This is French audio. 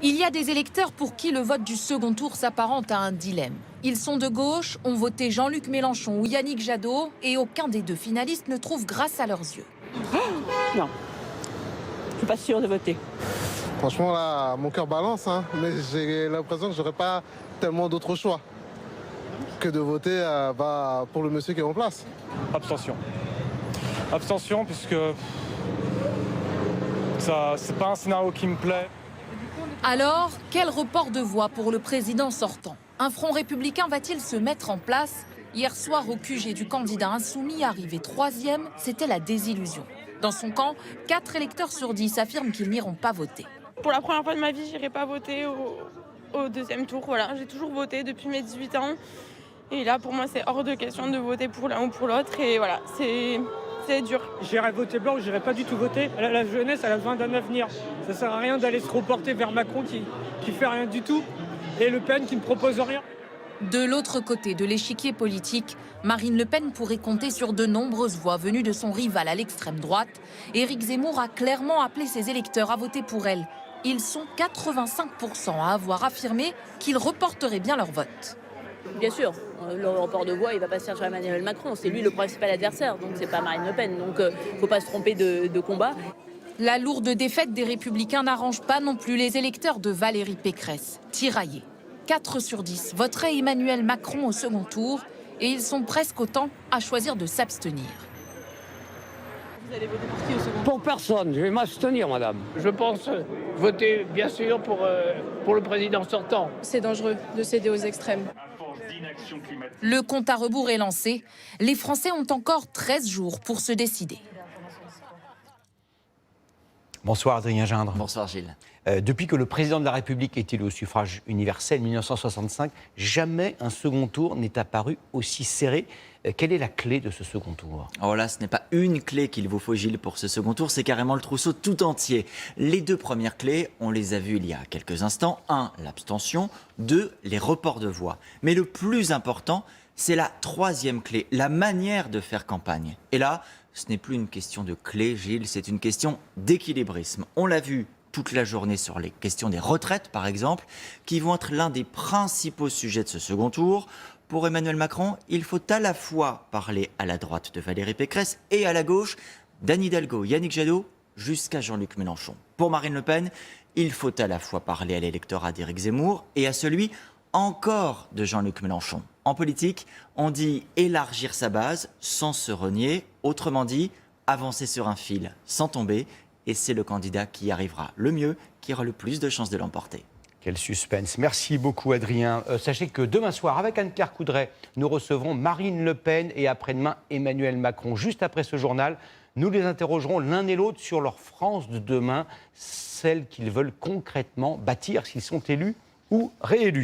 Il y a des électeurs pour qui le vote du second tour s'apparente à un dilemme. Ils sont de gauche, ont voté Jean-Luc Mélenchon ou Yannick Jadot et aucun des deux finalistes ne trouve grâce à leurs yeux. Non, je suis pas sûre de voter. Franchement, là, mon cœur balance, mais j'ai l'impression que j'aurais pas tellement d'autres choix que de voter pour le monsieur qui est en place. Abstention. Abstention, puisque ça, c'est pas un scénario qui me plaît. Alors, quel report de voix pour le président sortant? Un front républicain va-t-il se mettre en place? Hier soir, au QG du candidat insoumis, arrivé 3e, c'était la désillusion. Dans son camp, 4 électeurs sur 10 affirment qu'ils n'iront pas voter. Pour la première fois de ma vie, j'irai pas voter au deuxième tour. Voilà, j'ai toujours voté depuis mes 18 ans. Et là, pour moi, c'est hors de question de voter pour l'un ou pour l'autre. Et voilà, c'est dur. J'irai voter blanc ou j'irai pas du tout voter. La jeunesse, elle a besoin d'un avenir. Ça sert à rien d'aller se reporter vers Macron qui fait rien du tout et Le Pen qui ne propose rien. De l'autre côté de l'échiquier politique, Marine Le Pen pourrait compter sur de nombreuses voix venues de son rival à l'extrême droite. Éric Zemmour a clairement appelé ses électeurs à voter pour elle. Ils sont 85% à avoir affirmé qu'ils reporteraient bien leur vote. Bien sûr, le report de voix, il va pas se faire sur Emmanuel Macron. C'est lui le principal adversaire, donc c'est pas Marine Le Pen. Donc faut pas se tromper de combat. La lourde défaite des Républicains n'arrange pas non plus les électeurs de Valérie Pécresse, tiraillés. 4 sur 10 voteraient Emmanuel Macron au second tour et ils sont presque autant à choisir de s'abstenir. Vous allez voter pour qui au second tour? Pour personne, je vais m'abstenir, madame. Je pense voter, bien sûr, pour le président sortant. C'est dangereux de céder aux extrêmes. Le compte à rebours est lancé. Les Français ont encore 13 jours pour se décider. Bonsoir Adrien Gindre. Bonsoir Gilles. Depuis que le président de la République est élu au suffrage universel 1965, jamais un second tour n'est apparu aussi serré. Quelle est la clé de ce second tour? Oh là, ce n'est pas une clé qu'il vous faut, Gilles, pour ce second tour, c'est carrément le trousseau tout entier. Les 2 premières clés, on les a vues il y a quelques instants. 1, l'abstention. 2, les reports de voix. Mais le plus important, c'est la 3e clé, la manière de faire campagne. Et là, ce n'est plus une question de clé, Gilles, c'est une question d'équilibrisme. On l'a vu toute la journée sur les questions des retraites, par exemple, qui vont être l'un des principaux sujets de ce second tour. Pour Emmanuel Macron, il faut à la fois parler à la droite de Valérie Pécresse et à la gauche d'Anne Hidalgo, Yannick Jadot, jusqu'à Jean-Luc Mélenchon. Pour Marine Le Pen, il faut à la fois parler à l'électorat d'Éric Zemmour et à celui encore de Jean-Luc Mélenchon. En politique, on dit élargir sa base sans se renier, autrement dit, avancer sur un fil sans tomber, et c'est le candidat qui y arrivera le mieux, qui aura le plus de chances de l'emporter. Quel suspense. Merci beaucoup Adrien. Sachez que demain soir, avec Anne-Claire Coudray, nous recevrons Marine Le Pen et après-demain Emmanuel Macron. Juste après ce journal, nous les interrogerons l'un et l'autre sur leur France de demain, celle qu'ils veulent concrètement bâtir s'ils sont élus ou réélus.